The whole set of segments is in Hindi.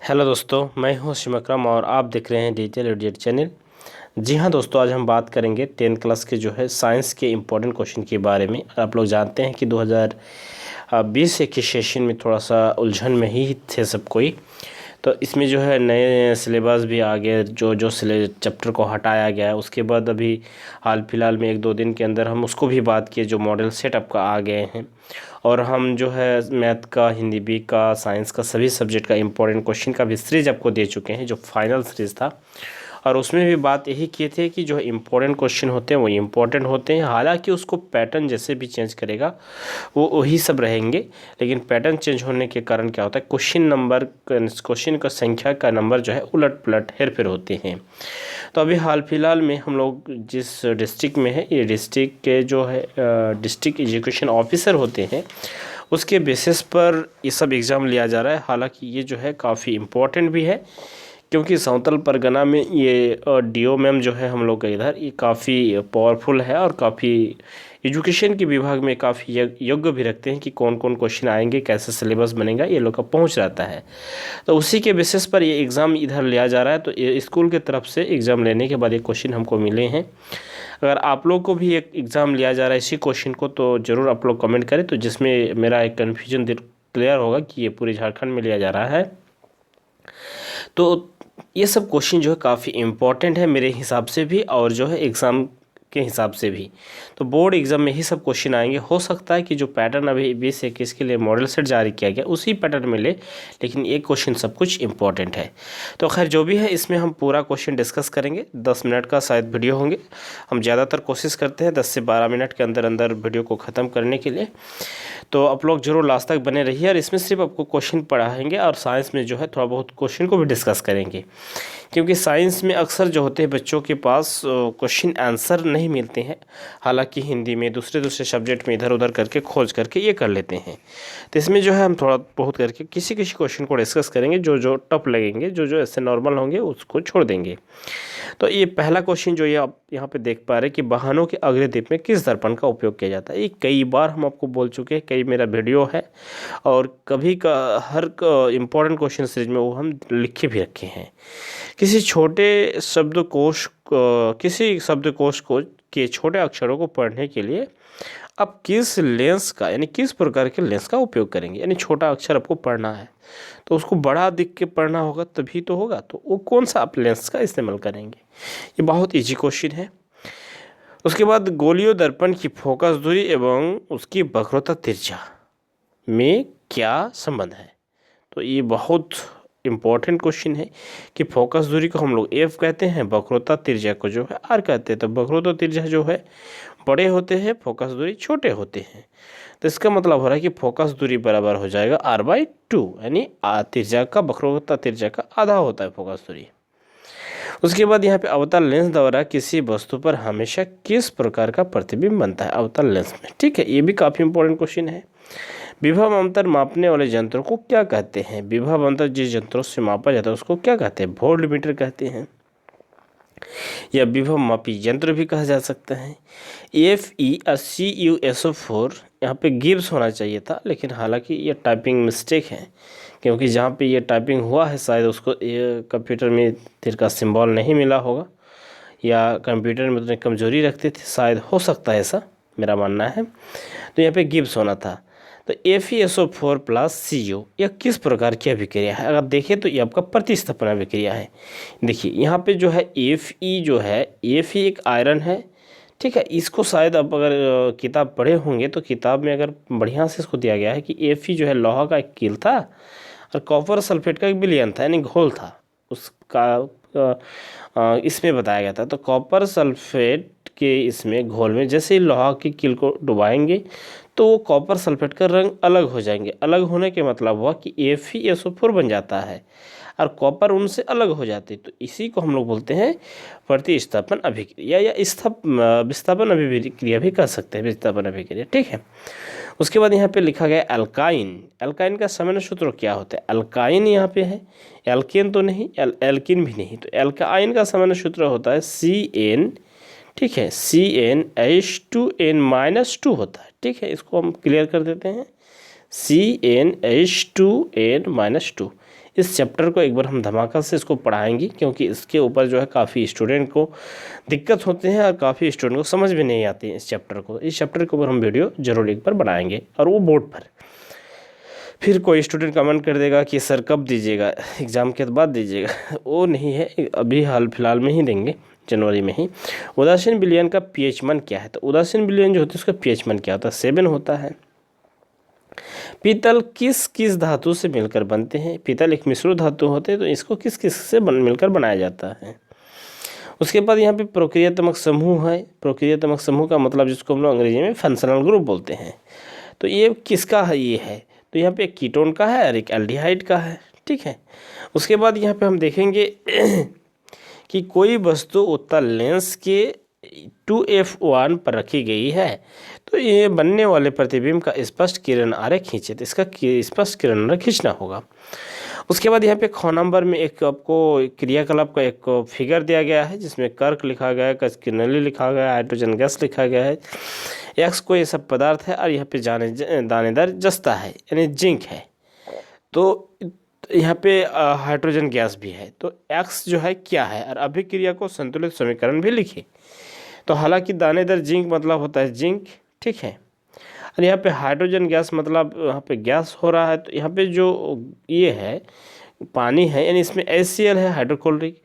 हेलो दोस्तों, मैं हूं शिम अकरम और आप देख रहे हैं डिजिटल एडिट चैनल। जी हां दोस्तों, आज हम बात करेंगे 10th क्लास के जो है साइंस के इम्पोर्टेंट क्वेश्चन के बारे में। आप लोग जानते हैं कि 2020 के सेशन में थोड़ा सा उलझन में ही थे सब कोई। तो इसमें जो है नए सिलेबस भी आ गए, जो चैप्टर को हटाया गया है। उसके बाद अभी हाल फिलहाल में 1-2 दिन के अंदर हम उसको भी बात किए, जो मॉडल सेटअप का आ गए हैं। और हम जो है मैथ का, हिंदी बी का, साइंस का, सभी सब्जेक्ट का इम्पोर्टेंट क्वेश्चन का भी सीरीज आपको दे चुके हैं, जो फाइनल सीरीज था। और उसमें भी बात यही किए थे कि जो इम्पोर्टेंट क्वेश्चन होते हैं वो इम्पोर्टेंट होते हैं, हालांकि उसको पैटर्न जैसे भी चेंज करेगा वो वही सब रहेंगे। लेकिन पैटर्न चेंज होने के कारण क्या होता है, क्वेश्चन का संख्या का नंबर जो है उलट पुलट हेर फेर होते हैं। तो अभी हाल फिलहाल में हम लोग जिस डिस्ट्रिक्ट में है, ये डिस्ट्रिक्ट के जो है डिस्ट्रिक्ट एजुकेशन ऑफिसर होते हैं, उसके बेसिस पर ये सब एग्ज़ाम लिया जा रहा है। हालांकि ये जो है काफ़ी इम्पोर्टेंट भी है, क्योंकि संथाल परगना में ये डीओ मैम जो है हम लोग का इधर, ये काफ़ी पावरफुल है और काफ़ी एजुकेशन के विभाग में काफ़ी योग्य भी रखते हैं कि कौन कौन क्वेश्चन आएंगे, कैसे सिलेबस बनेगा, ये लोग का पहुंच रहता है। तो उसी के बेसिस पर ये एग्ज़ाम इधर लिया जा रहा है। तो ये स्कूल की तरफ से एग्ज़ाम लेने के बाद ये क्वेश्चन हमको मिले हैं। अगर आप लोग को भी एक एग्ज़ाम लिया जा रहा है इसी क्वेश्चन को, तो ज़रूर आप लोग कमेंट करें, तो जिसमें मेरा एक कन्फ्यूजन क्लियर होगा कि ये पूरे झारखंड में लिया जा रहा है। तो ये सब क्वेश्चन जो है काफ़ी इम्पोर्टेंट है मेरे हिसाब से भी, और जो है एग्ज़ाम के हिसाब से भी। तो बोर्ड एग्ज़ाम में ही सब क्वेश्चन आएंगे। हो सकता है कि जो पैटर्न अभी 2021 के लिए मॉडल सेट जारी किया गया उसी पैटर्न में ले, लेकिन एक क्वेश्चन सब कुछ इम्पोर्टेंट है। तो खैर जो भी है, इसमें हम पूरा क्वेश्चन डिस्कस करेंगे। 10 मिनट का शायद वीडियो होंगे। हम ज़्यादातर कोशिश करते हैं 10 से 12 मिनट के अंदर अंदर वीडियो को ख़त्म करने के लिए। तो आप लोग जरूर लास्ट तक बने रहिए, और इसमें सिर्फ आपको क्वेश्चन पढ़ाएंगे और साइंस में जो है थोड़ा बहुत क्वेश्चन को भी डिस्कस करेंगे। क्योंकि साइंस में अक्सर जो होते हैं बच्चों के पास क्वेश्चन आंसर नहीं मिलते हैं, हालांकि हिंदी में दूसरे सब्जेक्ट में इधर उधर करके खोज करके ये कर लेते हैं। तो इसमें जो है हम थोड़ा बहुत करके किसी क्वेश्चन को डिस्कस करेंगे, जो टफ लगेंगे, जो ऐसे नॉर्मल होंगे उसको छोड़ देंगे। तो ये पहला क्वेश्चन जो ये आप यहाँ पे देख पा रहे हैं कि वाहनों के अग्र दीप में किस दर्पण का उपयोग किया जाता है। ये कई बार हम आपको बोल चुके हैं, कई मेरा वीडियो है, और कभी का हर इम्पोर्टेंट क्वेश्चन सीरीज में वो हम लिखे भी रखे हैं। किसी शब्दकोश को के छोटे अक्षरों को पढ़ने के लिए आप किस लेंस का, यानी किस प्रकार के लेंस का उपयोग करेंगे। यानी छोटा अक्षर आपको पढ़ना है तो उसको बड़ा दिख के पढ़ना होगा, तभी तो होगा। तो वो कौन सा आप लेंस का इस्तेमाल करेंगे। ये बहुत इजी क्वेश्चन है। उसके बाद गोलीय दर्पण की फोकस दूरी एवं उसकी वक्रता तिरछा में क्या संबंध है। तो ये बहुत इम्पोर्टेंट क्वेश्चन है कि फोकस दूरी को हम लोग एफ कहते हैं, वक्रता तिरछा को जो है आर कहते हैं। तो वक्रता तिरछा जो है बड़े होते हैं, फोकस दूरी छोटे होते हैं। तो इसका मतलब हो रहा है कि फोकस दूरी बराबर हो जाएगा r/2, यानी तिरछा का, वक्रता तिरछा का आधा होता है फोकस दूरी। उसके बाद यहाँ पे अवतल लेंस द्वारा किसी वस्तु पर हमेशा किस प्रकार का प्रतिबिंब बनता है अवतल लेंस में। ठीक है, ये भी काफ़ी इंपॉर्टेंट क्वेश्चन है। विभव अंतर मापने वाले यंत्रों को क्या कहते हैं। विभव अंतर जिस यंत्रों से मापा जाता है उसको क्या कहते हैं, वोल्टमीटर कहते हैं, या विभव मापी यंत्र भी कहा जा सकता है। FECUSO4 यहाँ पे गिब्स होना चाहिए था, लेकिन हालांकि ये टाइपिंग मिस्टेक है, क्योंकि जहाँ पे ये टाइपिंग हुआ है शायद उसको ये कंप्यूटर में तीर का सिंबल नहीं मिला होगा, या कंप्यूटर में उतनी कमजोरी रखते थे, शायद हो सकता है, ऐसा मेरा मानना है। तो यहाँ पे गिब्स होना था। तो FeSO4 प्लस CO यह किस प्रकार की अभिक्रिया है। अगर देखें तो ये आपका प्रतिस्थापन अभिक्रिया है। देखिए यहाँ पे जो है Fe जो है, Fe एक आयरन है। ठीक है, इसको शायद आप अगर किताब पढ़े होंगे तो किताब में अगर बढ़िया से इसको दिया गया है कि Fe जो है लोहा का एक कील था और कॉपर सल्फेट का एक विलयन था, यानी घोल था उसका, इसमें बताया गया था। तो कॉपर सल्फेट के इसमें घोल में जैसे ही लोहा की कील को डुबाएंगे तो वो कॉपर सल्फेट का रंग अलग हो जाएंगे। अलग होने के मतलब हुआ कि FeSO4 बन जाता है और कॉपर उनसे अलग हो जाती है। तो इसी को हम लोग बोलते हैं प्रतिस्थापन अभिक्रिया, या विस्थापन अभिक्रिया भी कर सकते हैं, विस्थापन अभिक्रिया। ठीक है, उसके बाद यहाँ पे लिखा गया एल्काइन। एल्काइन का सामान्य सूत्र क्या होता है। एल्काइन यहाँ पे है, एल्केन तो नहीं, एल्किन भी नहीं। तो एल्काइन का सामान्य सूत्र होता है CN। ठीक है, CnH2n-2 होता है। ठीक है, इसको हम क्लियर कर देते हैं। CnH2n-2। इस चैप्टर को एक बार हम धमाका से इसको पढ़ाएंगे, क्योंकि इसके ऊपर जो है काफ़ी स्टूडेंट को दिक्कत होते हैं और काफ़ी स्टूडेंट को समझ भी नहीं आती है इस चैप्टर को। इस चैप्टर के ऊपर हम वीडियो जरूर एक बार बनाएंगे, और वो बोर्ड पर। फिर कोई स्टूडेंट कमेंट कर देगा कि सर कब दीजिएगा, एग्ज़ाम के बाद दीजिएगा, वो नहीं है, अभी हाल फिलहाल में ही देंगे, जनवरी में ही। उदासीन विलयन का pH मान क्या है? तो उदासीन विलयन जो होता है उसका pH मान क्या होता है? 7 होता है। पीतल किस किस धातु से मिलकर बनते हैं? पीतल एक मिश्र धातु होते हैं, तो इसको किस किस से मिलकर बनाया जाता है? उसके बाद यहाँ पे प्रक्रियात्मक समूह है। प्रक्रियात्मक समूह का मतलब जिसको हम लोग अंग्रेजी में फंक्शनल ग्रुप बोलते हैं। तो ये किसका है? ये है, तो यहाँ पे एक कीटोन का है और एक एल्डिहाइड का है, ठीक है। उसके बाद यहाँ पे हम देखेंगे कि कोई वस्तु उत्तल लेंस के 2f1 पर रखी गई है, तो ये बनने वाले प्रतिबिंब का स्पष्ट किरण आरेख खींचे, तो इसका स्पष्ट किरण आरेख खींचना होगा। उसके बाद यहाँ पे ख नंबर में एक आपको क्रियाकलाप का एक फिगर दिया गया है, जिसमें कर्क लिखा गया है, कस्किनली लिखा गया है, हाइड्रोजन गैस लिखा गया है, एक्स कोई ऐसा पदार्थ है, और यहाँ पे दानेदार जस्ता है यानी जिंक है। तो यहाँ पे हाइड्रोजन गैस भी है, तो एक्स जो है क्या है, और अभिक्रिया को संतुलित समीकरण भी लिखे। तो हालांकि दानेदार जिंक मतलब होता है जिंक, ठीक है। और यहाँ पे हाइड्रोजन गैस मतलब यहाँ पे गैस हो रहा है, तो यहाँ पे जो ये है पानी है, यानी इसमें HCl है, हाइड्रोक्लोरिक,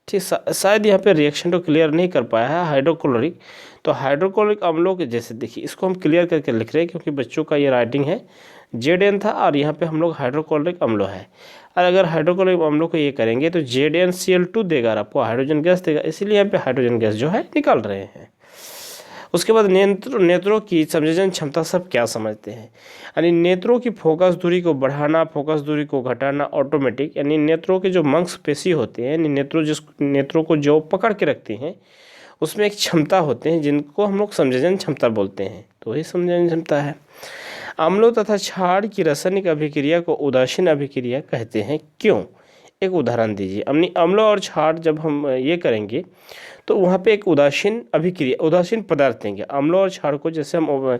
ठीक। शायद यहाँ पे रिएक्शन तो क्लियर नहीं कर पाया है हाइड्रोक्लोरिक। तो हाइड्रोक्लोरिक अम्लों के जैसे देखिए, इसको हम क्लियर करके लिख रहे हैं क्योंकि बच्चों का ये राइटिंग है, Zn था और यहाँ पे हम लोग हाइड्रोक्लोरिक अम्लों है। और अगर हाइड्रोक्लोरिक अम्लों को ये करेंगे तो ZnCl2 देगा और आपको हाइड्रोजन गैस देगा, इसीलिए यहाँ पे हाइड्रोजन गैस जो है निकाल रहे हैं। उसके बाद नेत्रों की संवेदन क्षमता सब क्या समझते हैं? यानी नेत्रों की फोकस दूरी को बढ़ाना, फोकस दूरी को घटाना ऑटोमेटिक, यानी नेत्रों के जो मांसपेशी होते हैं, यानी नेत्रों को जो पकड़ के रखते हैं, उसमें एक क्षमता होते हैं जिनको हम लोग संवेदन क्षमता बोलते हैं, तो वही संवेदन क्षमता है। अम्लों तथा क्षार की रासायनिक अभिक्रिया को उदासीन अभिक्रिया कहते हैं, क्यों? एक उदाहरण दीजिए। अम्लों और क्षार जब हम ये करेंगे तो वहाँ पे एक उदासीन अभिक्रिया, उदासीन पदार्थ देंगे। अम्लों और क्षार को जैसे हम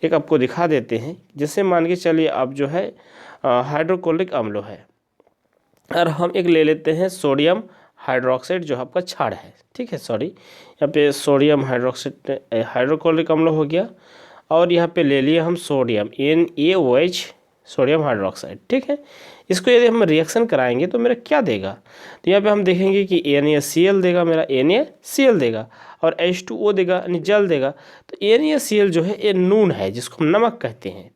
एक आपको दिखा देते हैं, जैसे मान के चलिए आप जो है हाइड्रोक्लोरिक अम्ल है, और हम एक ले लेते हैं सोडियम हाइड्रोक्साइड जो आपका क्षार है, ठीक है। सॉरी, यहाँ पे सोडियम हाइड्रोक्साइड हाइड्रोक्लोरिक अम्ल हो गया, और यहाँ पे ले लिए हम सोडियम NaOH सोडियम हाइड्रोक्साइड, ठीक है। इसको यदि हम रिएक्शन कराएंगे तो मेरा क्या देगा? तो यहाँ पे हम देखेंगे कि NaCl देगा, मेरा NaCl देगा, और H2O देगा यानी जल देगा। तो NaCl जो है ये नून है, जिसको हम नमक कहते हैं।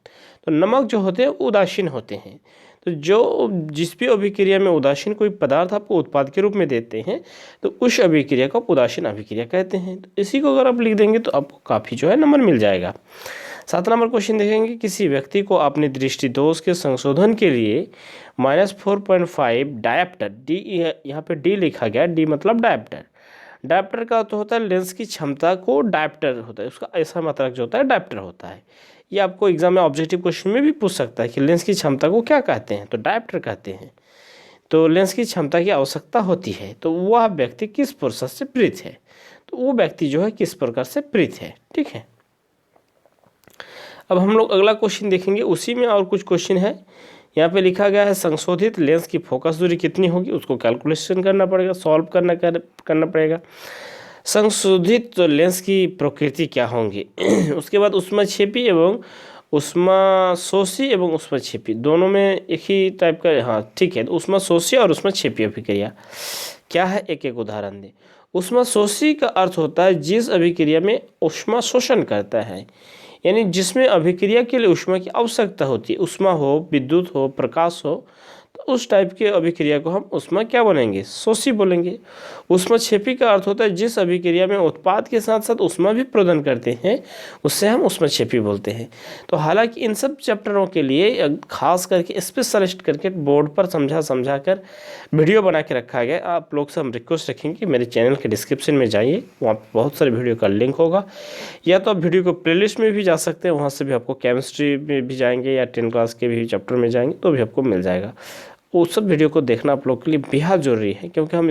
तो नमक जो होते हैं उदासीन होते हैं। तो जो जिस भी अभिक्रिया में उदासीन कोई पदार्थ आपको उत्पाद के रूप में देते हैं, तो उस अभिक्रिया को आप उदासीन अभिक्रिया कहते हैं। तो इसी को अगर आप लिख देंगे तो आपको काफ़ी जो है नंबर मिल जाएगा। 7 नंबर क्वेश्चन देखेंगे, किसी व्यक्ति को अपने दृष्टि दोष के संशोधन के लिए -4.5 डायप्टर, डी यहाँ पे डी लिखा गया, डी मतलब डायप्टर। डायप्टर का तो होता है लेंस की क्षमता को डायप्टर होता है, उसका ऐसा मात्रक जो होता है डायप्टर होता है। ये आपको एग्जाम में ऑब्जेक्टिव क्वेश्चन में भी पूछ सकता है कि लेंस की क्षमता को क्या कहते हैं, तो डायप्टर कहते हैं। तो लेंस की क्षमता की आवश्यकता होती है, तो वह व्यक्ति किस प्रोसेस से प्रेरित है? तो वो व्यक्ति जो है किस प्रकार से प्रेरित है, ठीक है। अब हम लोग अगला क्वेश्चन देखेंगे, उसी में और कुछ क्वेश्चन है। यहाँ पे लिखा गया है संशोधित लेंस की फोकस दूरी कितनी होगी, उसको कैलकुलेशन करना पड़ेगा, सॉल्व करना पड़ेगा। संशोधित लेंस की प्रकृति क्या होंगी उसके बाद ऊष्मक्षेपी एवं ऊष्माशोषी एवं ऊष्मक्षेपी दोनों में एक ही टाइप का, हाँ ठीक है। तो ऊष्माशोषी और ऊष्मक्षेपी अभिक्रिया क्या है, एक एक उदाहरण दें। ऊष्माशोषी का अर्थ होता है जिस अभिक्रिया में ऊष्मा शोषण करता है, यानी जिसमें अभिक्रिया के लिए ऊष्मा की आवश्यकता होती है, ऊष्मा हो, विद्युत हो, प्रकाश हो, तो उस टाइप के अभिक्रिया को हम ऊष्मा क्या बोलेंगे, शोषी बोलेंगे। ऊष्मक्षेपी का अर्थ होता है जिस अभिक्रिया में उत्पाद के साथ साथ ऊष्मा भी प्रदान करते हैं, उससे हम ऊष्मक्षेपी बोलते हैं। तो हालांकि इन सब चैप्टरों के लिए खास करके स्पेशलिस्ट करके बोर्ड पर समझा कर वीडियो बना के रखा गया। आप लोग से हम रिक्वेस्ट रखेंगे कि मेरे चैनल के डिस्क्रिप्शन में जाइए, वहाँ पर बहुत सारे वीडियो का लिंक होगा, या तो आप वीडियो को प्लेलिस्ट में भी जा सकते हैं, वहाँ से भी आपको केमिस्ट्री में भी जाएंगे या 10 क्लास के भी चैप्टर में जाएंगे तो भी आपको मिल जाएगा। वो सब वीडियो को देखना आप लोग के लिए बेहद ज़रूरी है, क्योंकि हम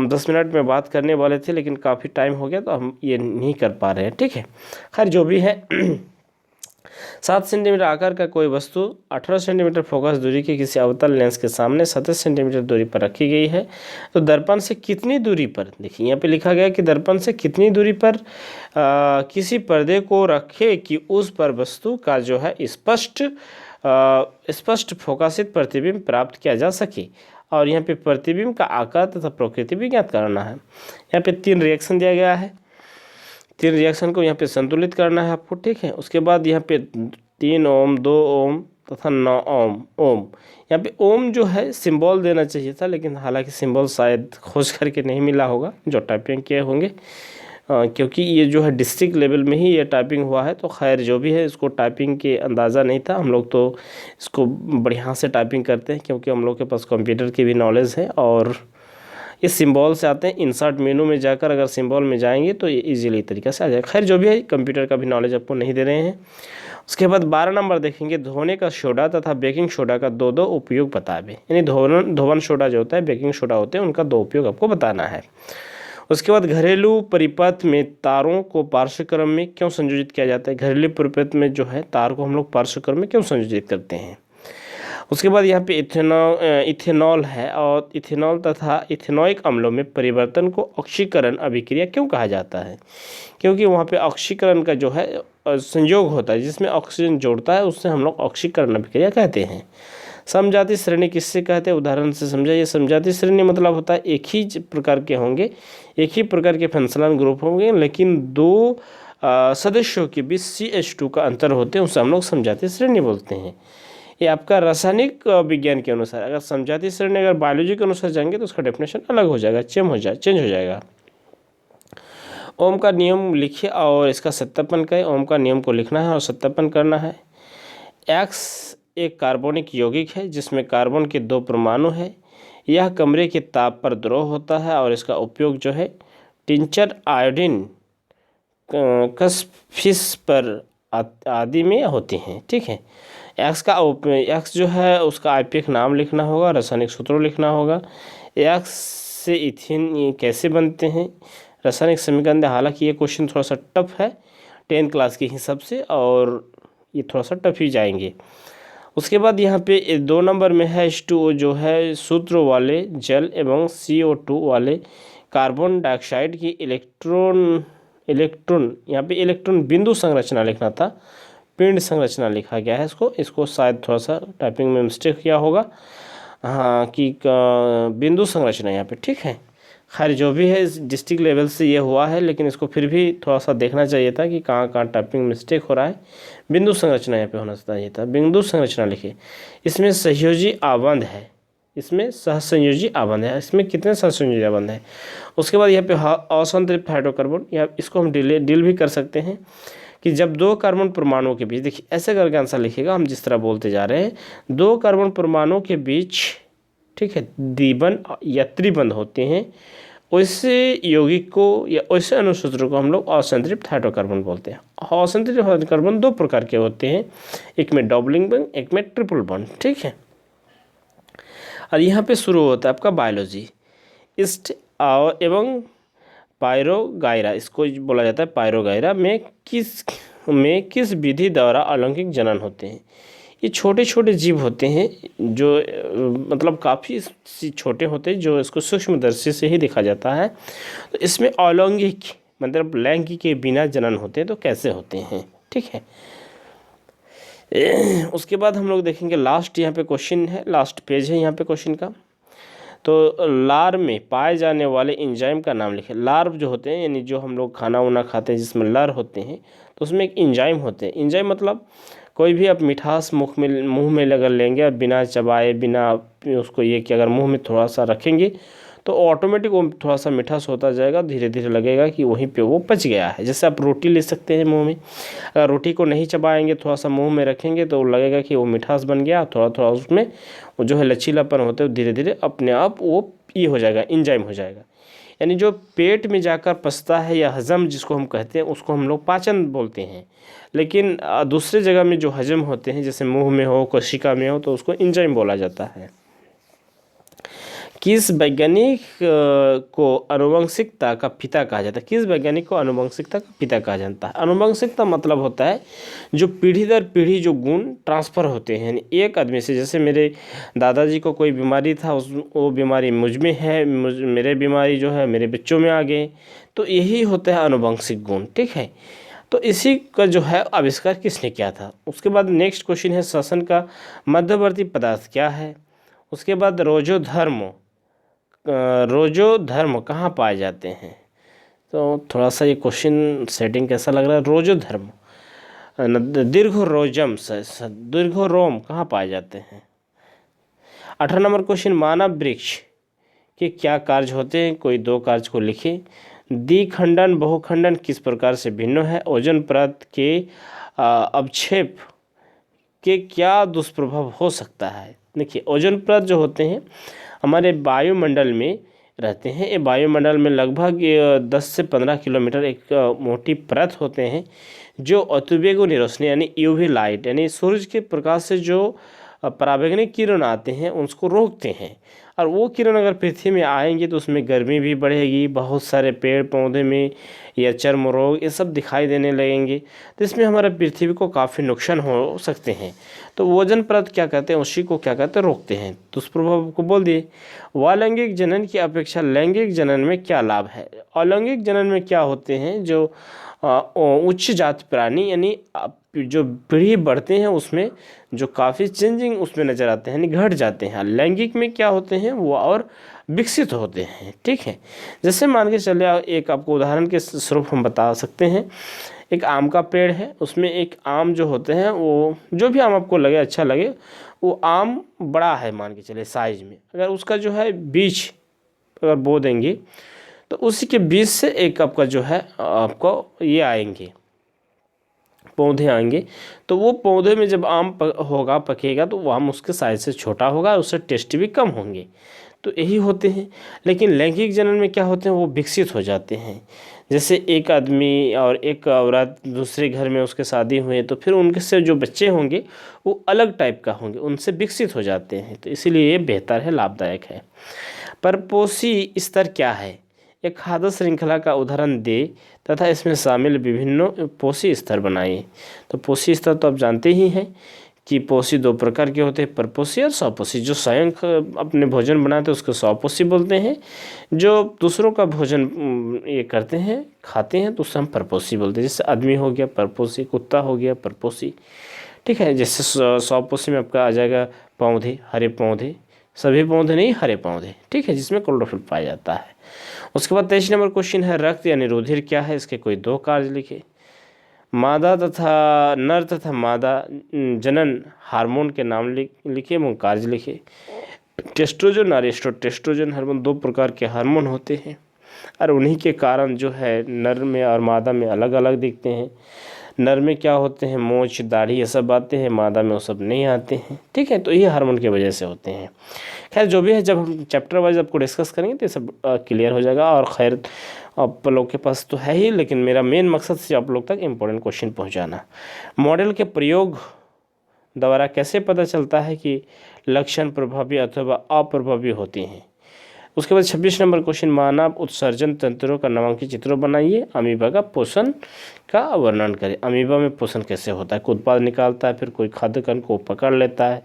10 मिनट में बात करने वाले थे, लेकिन काफ़ी टाइम हो गया तो हम ये नहीं कर पा रहे हैं, ठीक है। खैर जो भी है 7 सेंटीमीटर आकार का कोई वस्तु 18 सेंटीमीटर फोकस दूरी के किसी अवतल लेंस के सामने 27 सेंटीमीटर दूरी पर रखी गई है। तो दर्पण से कितनी दूरी पर, देखिए यहाँ पे लिखा गया कि दर्पण से कितनी दूरी पर किसी पर्दे को रखे कि उस पर वस्तु का जो है स्पष्ट फोकसित प्रतिबिंब प्राप्त किया जा सके। और यहाँ पे प्रतिबिंब का आकार तथा प्रकृति भी ज्ञात करना है। यहाँ पे 3 रिएक्शन दिया गया है, 3 रिएक्शन को यहाँ पे संतुलित करना है आपको, ठीक है। उसके बाद यहाँ पे 3 ओम, 2 ओम तथा 9 ओम। यहाँ पे ओम जो है सिंबल देना चाहिए था, लेकिन हालांकि सिंबल शायद खोज करके नहीं मिला होगा जो टाइपिंग किए होंगे, क्योंकि ये जो है डिस्ट्रिक्ट लेवल में ही ये टाइपिंग हुआ है। तो खैर जो भी है, इसको टाइपिंग के अंदाज़ा नहीं था। हम लोग तो इसको बढ़िया से टाइपिंग करते हैं, क्योंकि हम लोग के पास कंप्यूटर की भी नॉलेज है और इस सिंबल से आते हैं। इंसर्ट मेनू में जाकर अगर सिंबल में जाएंगे तो ये इजीली तरीके से आ जाएगा। खैर जो भी है, कंप्यूटर का भी नॉलेज आपको नहीं दे रहे हैं। उसके बाद 12 नंबर देखेंगे, धोने का सोडा तथा बेकिंग सोडा का 2 उपयोग बतावे। यानी धोवन सोडा जो होता है, बेकिंग सोडा होते हैं, उनका 2 उपयोग आपको बताना है। उसके बाद घरेलू परिपथ में तारों को पार्श्व क्रम में क्यों संयोजित किया जाता है। घरेलू परिपथ में जो है तार को हम लोग पार्श्व क्रम में क्यों संयोजित करते हैं। उसके बाद यहाँ पे इथेनॉल है, और इथेनॉल तथा इथेनॉइक अम्लों में परिवर्तन को ऑक्सीकरण अभिक्रिया क्यों कहा जाता है। क्योंकि वहाँ पे ऑक्सीकरण का जो है संयोग होता है, जिसमें ऑक्सीजन जोड़ता है, उससे हम लोग ऑक्सीकरण अभिक्रिया कहते हैं। समजाति श्रेणी किससे कहते हैं, उदाहरण से समझाइए। समजाति श्रेणी मतलब होता है एक ही प्रकार के होंगे, एक ही प्रकार के फंक्शनल ग्रुप होंगे, लेकिन 2 सदस्यों के बीच CH2 का अंतर होते हैं, उसे हम लोग समजाति श्रेणी बोलते हैं। ये आपका रासायनिक विज्ञान के अनुसार, अगर समजाति श्रेणी अगर बायोलॉजी के अनुसार जाएंगे तो उसका डेफिनेशन अलग हो जाएगा, चेंज हो जाएगा। ओम का नियम लिखिए और इसका सत्यापन करें। ओम का नियम को लिखना है और सत्यापन करना है। X एक कार्बनिक यौगिक है जिसमें कार्बन के 2 परमाणु है। यह कमरे के ताप पर द्रव होता है और इसका उपयोग जो है टिंचर, आयोडीन, कसफिश पर आदि में होते हैं, ठीक है। एक्स जो है उसका IPF नाम लिखना होगा, रासायनिक सूत्रों लिखना होगा। एक्स से इथेन कैसे बनते हैं, रासायनिक समीकरण। हालांकि ये क्वेश्चन थोड़ा सा टफ है 10th क्लास के हिसाब से, और ये थोड़ा सा टफ ही जाएंगे। उसके बाद यहाँ पे 2 नंबर में है H2O जो है सूत्र वाले जल एवं CO2 वाले कार्बन डाइऑक्साइड की इलेक्ट्रॉन यहाँ पे इलेक्ट्रॉन बिंदु संरचना लिखना था, पिंड संरचना लिखा गया है इसको शायद थोड़ा सा टाइपिंग में मिस्टेक किया होगा, हाँ, कि बिंदु संरचना यहाँ पे, ठीक है। खैर जो भी है, डिस्ट्रिक्ट लेवल से ये हुआ है, लेकिन इसको फिर भी थोड़ा सा देखना चाहिए था कि कहाँ कहाँ टाइपिंग मिस्टेक हो रहा है। बिंदु संरचना यहाँ पे होना चाहिए था, बिंदु संरचना लिखे। इसमें सहयोजी आबंध है, इसमें सहसंयोजी आबंध है। इसमें कितने सहसंयोजी आबंध है। उसके बाद यहाँ पे असंतृप्त हाइड्रोकार्बन, या इसको हम डील भी कर सकते हैं कि जब 2 कार्बन परमाणुओं के बीच, देखिए ऐसे करके आंसर लिखेगा, हम जिस तरह बोलते जा रहे हैं, 2 कार्बन परमाणुओं के बीच, ठीक है, द्विबंध या त्रिबंध होते हैं, वैसे यौगिक को या वैसे अनुसूत्र को हम लोग असंतृप्त हाइड्रोकार्बन बोलते हैं। असंतृप्त हाइड्रोकार्बन 2 प्रकार के होते हैं, एक में डबलिंग बॉन्ड, एक में ट्रिपल बॉन्ड, ठीक है। और यहाँ पे शुरू होता है आपका बायोलॉजी। ईस्ट एवं पायरोगायरा, इसको बोला जाता है पायरोगायरा में किस विधि द्वारा अलैंगिक जनन होते हैं। ये छोटे छोटे जीव होते हैं जो मतलब काफ़ी छोटे होते हैं, जो इसको सूक्ष्मदर्शी से ही देखा जाता है। तो इसमें अलैंगिक मतलब लैंगिक के बिना जनन होते हैं, तो कैसे होते हैं, ठीक है। उसके बाद हम लोग देखेंगे लास्ट, यहाँ पे क्वेश्चन है, लास्ट पेज है यहाँ पे क्वेश्चन का। तो लार में पाए जाने वाले एंजाइम का नाम लिखें। लार्व जो होते हैं, यानी जो हम लोग खाना वाना खाते हैं जिसमें लार होते हैं, तो उसमें एक एंजाइम होते हैं। एंजाइम मतलब कोई भी आप मिठास मुंह में लगा लेंगे और बिना चबाए, बिना उसको ये कि अगर मुंह में थोड़ा सा रखेंगे तो ऑटोमेटिक वो थोड़ा सा मिठास होता जाएगा, धीरे धीरे लगेगा कि वहीं पे वो पच गया है। जैसे आप रोटी ले सकते हैं मुंह में, अगर रोटी को नहीं चबाएंगे, थोड़ा सा मुंह में रखेंगे तो लगेगा कि वो मिठास बन गया, थोड़ा थोड़ा उसमें वो जो है लचीलापन होते हैं, धीरे धीरे अपने आप वो ये हो जाएगा, एंजाइम हो जाएगा। यानी जो पेट में जाकर पचता है या हजम जिसको हम कहते हैं, उसको हम लोग पाचन बोलते हैं। लेकिन दूसरे जगह में जो हजम होते हैं, जैसे मुंह में हो, कोशिका में हो, तो उसको एंजाइम बोला जाता है। किस वैज्ञानिक को आनुवंशिकता का पिता कहा जाता है? किस वैज्ञानिक को आनुवंशिकता का पिता कहा जाता है? आनुवंशिकता मतलब होता है जो पीढ़ी दर पीढ़ी जो गुण ट्रांसफ़र होते हैं, यानी एक आदमी से, जैसे मेरे दादाजी को कोई बीमारी था, वो बीमारी मुझ में है, मेरे बीमारी जो है मेरे बच्चों में आ गए, तो यही होता है आनुवंशिक गुण। ठीक है, तो इसी का जो है आविष्कार किसने किया था? उसके बाद नेक्स्ट क्वेश्चन है श्वसन का मध्यवर्ती पदार्थ क्या है? उसके बाद रोजोधर्म कहाँ पाए जाते हैं? तो थोड़ा सा ये क्वेश्चन सेटिंग कैसा लग रहा है? रोजोधर्म दीर्घोरोम कहाँ पाए जाते हैं? 18 नंबर क्वेश्चन, मानव वृक्ष के क्या कार्य होते हैं? कोई 2 कार्य को लिखे। द्विखंडन बहुखंडन किस प्रकार से भिन्न है? ओजोन परत के अवक्षेप के क्या दुष्प्रभाव हो सकता है? देखिए, ओजोन परत जो होते हैं हमारे वायुमंडल में रहते हैं। ये वायुमंडल में लगभग 10 से 15 किलोमीटर एक मोटी परत होते हैं जो अतिवेगीय रोशनी यानी यूवी लाइट यानी सूरज के प्रकाश से जो पराबैंगनी किरण आते हैं उसको रोकते हैं, और वो किरण अगर पृथ्वी में आएंगे तो उसमें गर्मी भी बढ़ेगी, बहुत सारे पेड़ पौधे में या चर्म रोग ये सब दिखाई देने लगेंगे, तो इसमें हमारा पृथ्वी को काफ़ी नुकसान हो सकते हैं। तो ओजोन परत क्या कहते हैं, उसी को क्या कहते हैं, रोकते हैं। दुष्प्रभाव को बोल दिए। अलैंगिक जनन की अपेक्षा लैंगिक जनन में क्या लाभ है? अलैंगिक जनन में क्या होते हैं, जो उच्च जाति प्राणी यानी जो पीढ़ी बढ़ते हैं उसमें जो काफ़ी चेंजिंग उसमें नज़र आते हैं, यानी घट जाते हैं। लैंगिक में क्या होते हैं, वो और विकसित होते हैं। ठीक है, जैसे मान के चले, एक आपको उदाहरण के स्वरूप हम बता सकते हैं। एक आम का पेड़ है, उसमें एक आम जो होते हैं, वो जो भी आम आपको लगे अच्छा लगे, वो आम बड़ा है मान के चले साइज में, अगर उसका जो है बीज अगर बो देंगे तो उसी के बीज से एक आपका जो है आपको ये आएंगे पौधे आएंगे, तो वो पौधे में जब आम होगा पकेगा तो वो आम उसके साइज से छोटा होगा और उससे टेस्ट भी कम होंगे। तो यही होते हैं। लेकिन लैंगिक जनन में क्या होते हैं, वो विकसित हो जाते हैं। जैसे एक आदमी और एक औरत दूसरे घर में उसके शादी हुए तो फिर उनके से जो बच्चे होंगे वो अलग टाइप का होंगे, उनसे विकसित हो जाते हैं। तो इसीलिए ये बेहतर है, लाभदायक है। परपोषी स्तर क्या है? एक खाद्य श्रृंखला का उदाहरण दे तथा इसमें शामिल विभिन्न पोषी स्तर बनाइए। तो पोषी स्तर तो आप जानते ही हैं कि पोषी 2 प्रकार के होते हैं, परपोषी और स्वपोषी। जो स्वयं अपने भोजन बनाते हैं उसको स्वपोषी बोलते हैं, जो दूसरों का भोजन ये करते हैं खाते हैं तो उससे हम परपोषी बोलते हैं। जैसे आदमी हो गया परपोषी, कुत्ता हो गया परपोषी। ठीक है, जैसे स्वपोषी में आपका आ जाएगा पौधे, हरे पौधे, सभी पौधे नहीं हरे पौधे। ठीक है, जिसमें क्लोरोफिल पाया जाता है। उसके बाद 23 नंबर क्वेश्चन है, रक्त यानी रुधिर क्या है? इसके कोई 2 कार्य लिखे। मादा तथा नर तथा मादा जनन हार्मोन के नाम लिखे एवं कार्य लिखे। टेस्ट्रोजन और एस्ट्रोटेस्ट्रोजन हार्मोन 2 प्रकार के हार्मोन होते हैं और उन्हीं के कारण जो है नर में और मादा में अलग अलग दिखते हैं। नर में क्या होते हैं, मोच दाढ़ी ये सब आते हैं, मादा में वो सब नहीं आते हैं। ठीक है, तो ये हार्मोन की वजह से होते हैं। खैर जो भी है, जब हम चैप्टर वाइज आपको डिस्कस करेंगे तो ये सब क्लियर हो जाएगा। और खैर आप लोग के पास तो है ही, लेकिन मेरा मेन मकसद से आप लोग तक इम्पोर्टेंट क्वेश्चन पहुंचाना। मॉडल के प्रयोग द्वारा कैसे पता चलता है कि लक्षण प्रभावी अथवा अप्रभावी होते हैं? उसके बाद 26 नंबर क्वेश्चन, मानव उत्सर्जन तंत्रों का नामांकित चित्रों बनाइए। अमीबा का पोषण का वर्णन करें। अमीबा में पोषण कैसे होता है? कोई उत्पाद निकालता है, फिर कोई खाद्य कण को पकड़ लेता है,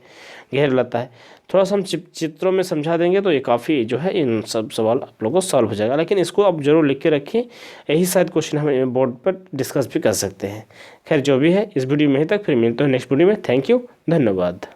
घेर लेता है। थोड़ा सा हम चित्रों में समझा देंगे तो ये काफ़ी जो है इन सब सवाल आप लोगों को सॉल्व हो जाएगा। लेकिन इसको आप जरूर लिख के रखें, यही शायद क्वेश्चन हम बोर्ड पर डिस्कस भी कर सकते हैं। खैर जो भी है, इस वीडियो में ही तक, फिर मिलते हैं नेक्स्ट वीडियो में। थैंक यू, धन्यवाद।